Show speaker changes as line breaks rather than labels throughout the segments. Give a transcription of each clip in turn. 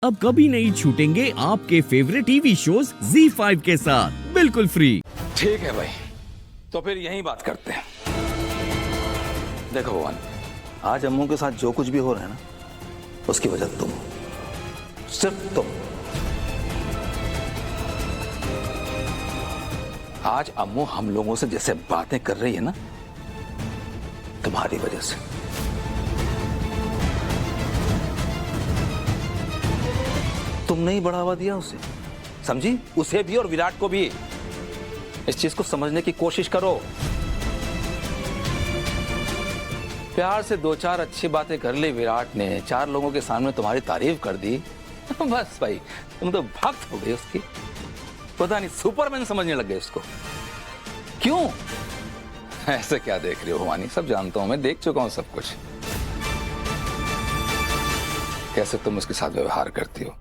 अब कभी नहीं छूटेंगे आपके फेवरेट टीवी शोज ZEE5 के साथ बिल्कुल फ्री।
ठीक है भाई, तो फिर यही बात करते हैं। देखो भगवान,
आज अम्मू के साथ जो कुछ भी हो रहा है ना, उसकी वजह तुम, सिर्फ तुम।
आज अम्मू हम लोगों से जैसे बातें कर रही है ना, तुम्हारी वजह से।
तुमने ही बढ़ावा दिया उसे,
समझी? उसे भी और विराट को भी। इस चीज को समझने की कोशिश करो। प्यार से दो चार अच्छी बातें कर ली विराट ने, चार लोगों के सामने तुम्हारी तारीफ कर दी, बस भाई तुम तो भक्त हो गए उसकी। पता नहीं सुपरमैन समझने लग गए उसको। क्यों ऐसे क्या देख रही हो भवानी? सब जानता हूं मैं, देख चुका हूं सब कुछ। कैसे तुम उसके साथ व्यवहार करती हो,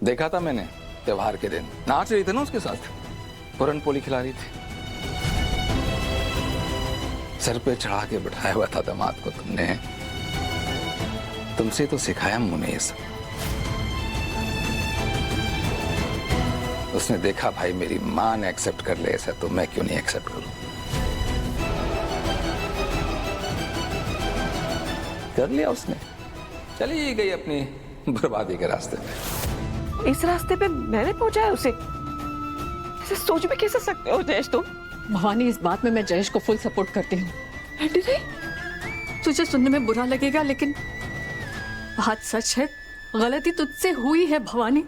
देखा था मैंने। त्योहार के दिन नाच रही थी ना उसके साथ, पूरन पोली खिला रही थी। सर पे चढ़ा के बिठाया हुआ था दामाद को तुमने। तुमसे तो सिखाया मुझे ये सब। उसने देखा भाई मेरी मां ने एक्सेप्ट कर ले ऐसा, तो मैं क्यों नहीं एक्सेप्ट करूं? कर लिया उसने, चली गई अपनी बर्बादी के रास्ते पे।
इस रास्ते पे मैंने पहुंचाया उसे? ऐसे सोच भी कैसे सकते हो जयेश तुम?
भवानी, इस बात में मैं जयेश को फुल सपोर्ट करती हूँ।
आंटी नहीं,
तुझे सुनने में बुरा लगेगा लेकिन बात सच है। गलती तुझसे हुई है भवानी,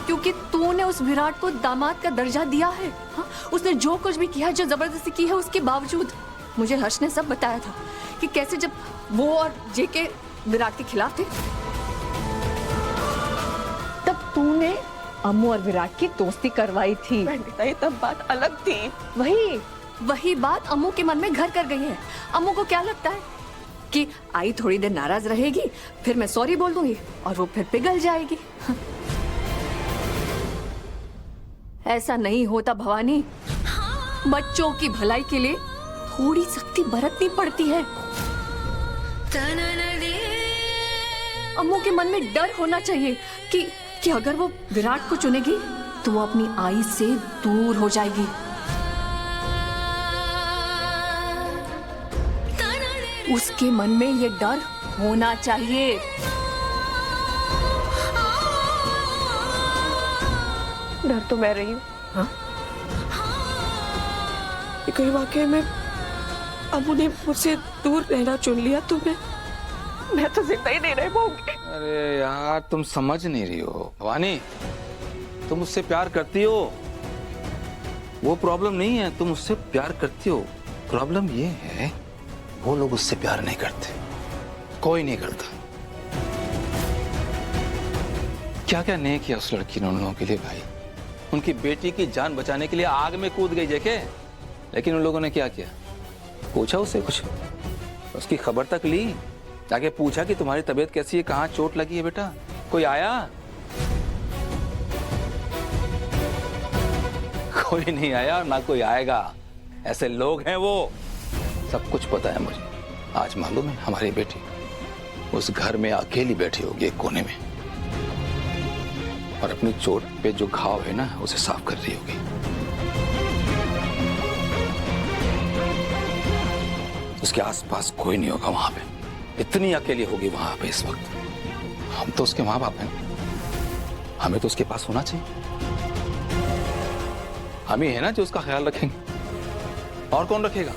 क्योंकि तूने उस विराट को दामाद का दर्जा दिया है। हाँ? उसने जो कुछ भी किया, जो जबरदस्ती की है, उसके बावजूद मुझे हर्ष ने सब बताया था कि कैसे जब वो और जेके विराट के खिलाफ थे, तब तूने अम्मू और विराट की दोस्ती करवाई थी।
ये तब बात अलग थी।
वही बात अम्मू के मन में घर कर गई है। अम्मू को क्या लगता है कि आई थोड़ी देर नाराज रहेगी, फिर मैं सॉरी बोल दूंगी और वो फिर पिघल जाएगी। ऐसा नहीं होता भवानी। बच्चों की भलाई के लिए थोड़ी सख्ती बरतनी पड़ती है। अम्मू के मन में डर होना चाहिए कि अगर वो विराट को चुनेगी तो वो अपनी आई से दूर हो जाएगी। उसके मन में ये डर होना चाहिए।
डर तो मैं रही हूँ।
हाँ?
कहीं वाकई में अम्मू ने मुझसे दूर रहना चुन लिया तो मैं तो जिंदा ही नहीं रह पाऊंगी।
अरे यार, तुम समझ नहीं रही हो भवानी। तुम उससे प्यार करती हो, वो प्रॉब्लम नहीं है। तुम उससे प्यार करती हो, प्रॉब्लम ये है वो लोग उससे प्यार नहीं करते। कोई नहीं करता। क्या क्या नहीं किया उस लड़की ने उन लोगों के लिए भाई। उनकी बेटी की जान बचाने के लिए आग में कूद गई जेके, लेकिन उन लोगों ने क्या किया? पूछा उससे कुछ? उसकी खबर तक ली? जाके पूछा कि तुम्हारी तबीयत कैसी है, कहाँ चोट लगी है बेटा? कोई आया? कोई नहीं आया और ना कोई आएगा। ऐसे लोग हैं वो। सब कुछ पता है मुझे। आज मालूम है हमारी बेटी उस घर में अकेली बैठी होगी एक कोने में, और अपनी चोट पे जो घाव है ना उसे साफ कर रही होगी। उसके आसपास कोई नहीं होगा वहां पे, इतनी अकेली होगी वहां पे इस वक्त। हम तो उसके माँ बाप हैं, हमें तो उसके पास होना चाहिए। हम ही है ना जो उसका ख्याल रखेंगे, और कौन रखेगा?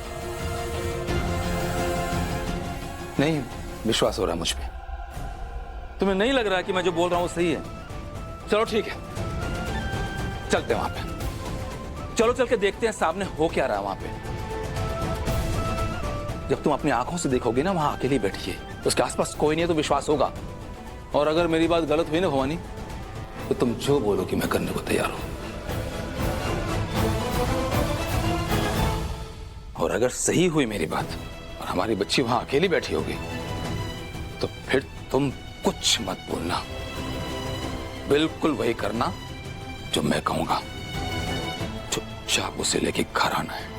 नहीं विश्वास हो रहा मुझ पे। तुम्हें नहीं लग रहा कि मैं जो बोल रहा हूं सही है? चलो ठीक है, चलते हैं वहां पे। चलो चल के देखते हैं सामने हो क्या रहा है वहां पे। जब तुम अपनी आंखों से देखोगे ना वहां अकेली बैठी है, उसके आसपास कोई नहीं है, तो विश्वास होगा। और अगर मेरी बात गलत हुई ना भवानी, तो तुम जो बोलो कि मैं करने को तैयार हूं। और अगर सही हुई मेरी बात और हमारी बच्ची वहां अकेली बैठी होगी, तो फिर तुम कुछ मत बोलना। बिल्कुल वही करना जो मैं कहूंगा। चुपचाप उसे लेके घर आना है।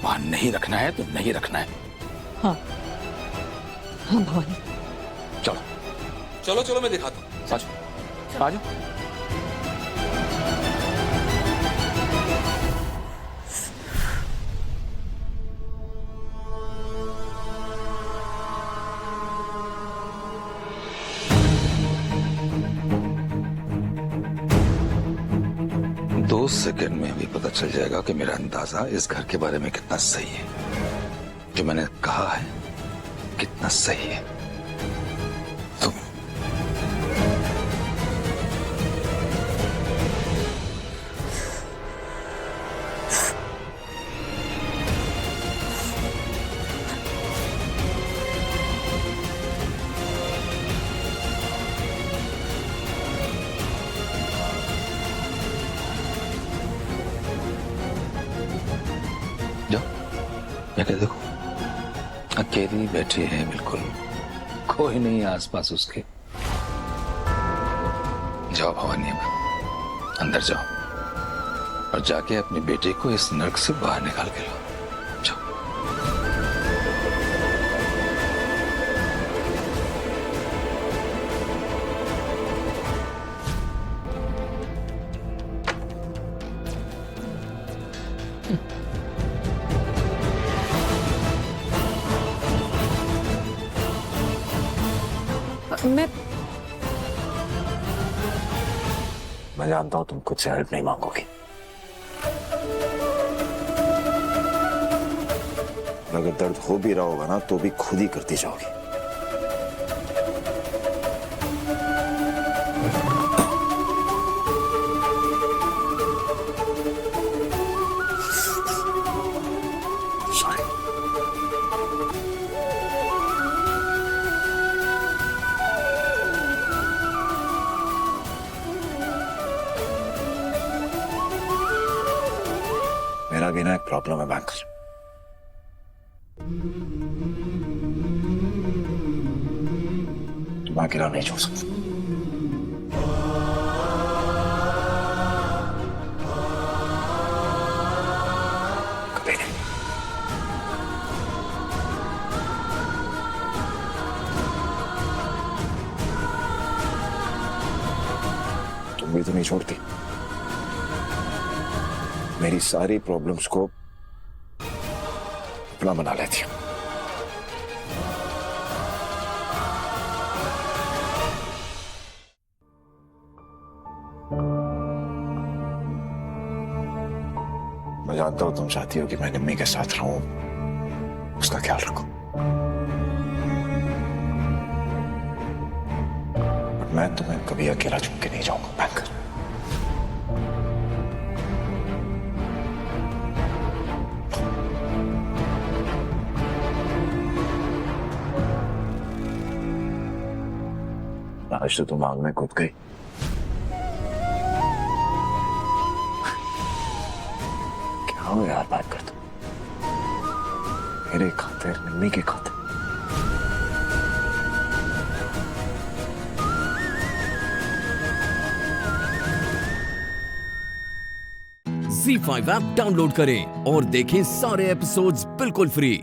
वहां नहीं रखना है तो नहीं रखना है।
हाँ हाँ भवानी,
चलो चलो मैं दिखाता हूँ।
आ जाओ आ जाओ। दो सेकंड में अभी पता चल जाएगा कि मेरा अंदाजा इस घर के बारे में कितना सही है। जो मैंने कहा है कितना सही है। तुम जाओ जाके देखो, अकेली बैठी है बिल्कुल, कोई नहीं आसपास उसके। जाओ भवानी, अब अंदर जाओ और जाके अपनी बेटे को इस नर्क से बाहर निकाल के लाओ। जाओ।
मैं जानता हूं तुम खुद से हेल्प नहीं मांगोगी, अगर दर्द हो भी रहा होगा ना तो भी खुद ही करती जाओगी। Sorry. मेरा भी ना एक प्रॉब्लम है बैंकर। तुम अकेला नहीं छोड़ सकते। कभी नहीं। तुम भी तो नहीं छोड़ती। मेरी सारी प्रॉब्लम्स को अपना बना लेती हूँ। मैं जानता हूं तुम चाहती हो कि मैं निम्मी के साथ रहूं, उसका ख्याल रखूं, बट मैं तुम्हें कभी अकेला छोड़ के नहीं जाऊंगा बैंकर। आज तो तुम आग में कूद गई। क्या हो यार बात करते मेरे खातिर, निम्मी के खातिर।
Z5 ऐप डाउनलोड करें और देखें सारे एपिसोड्स बिल्कुल फ्री।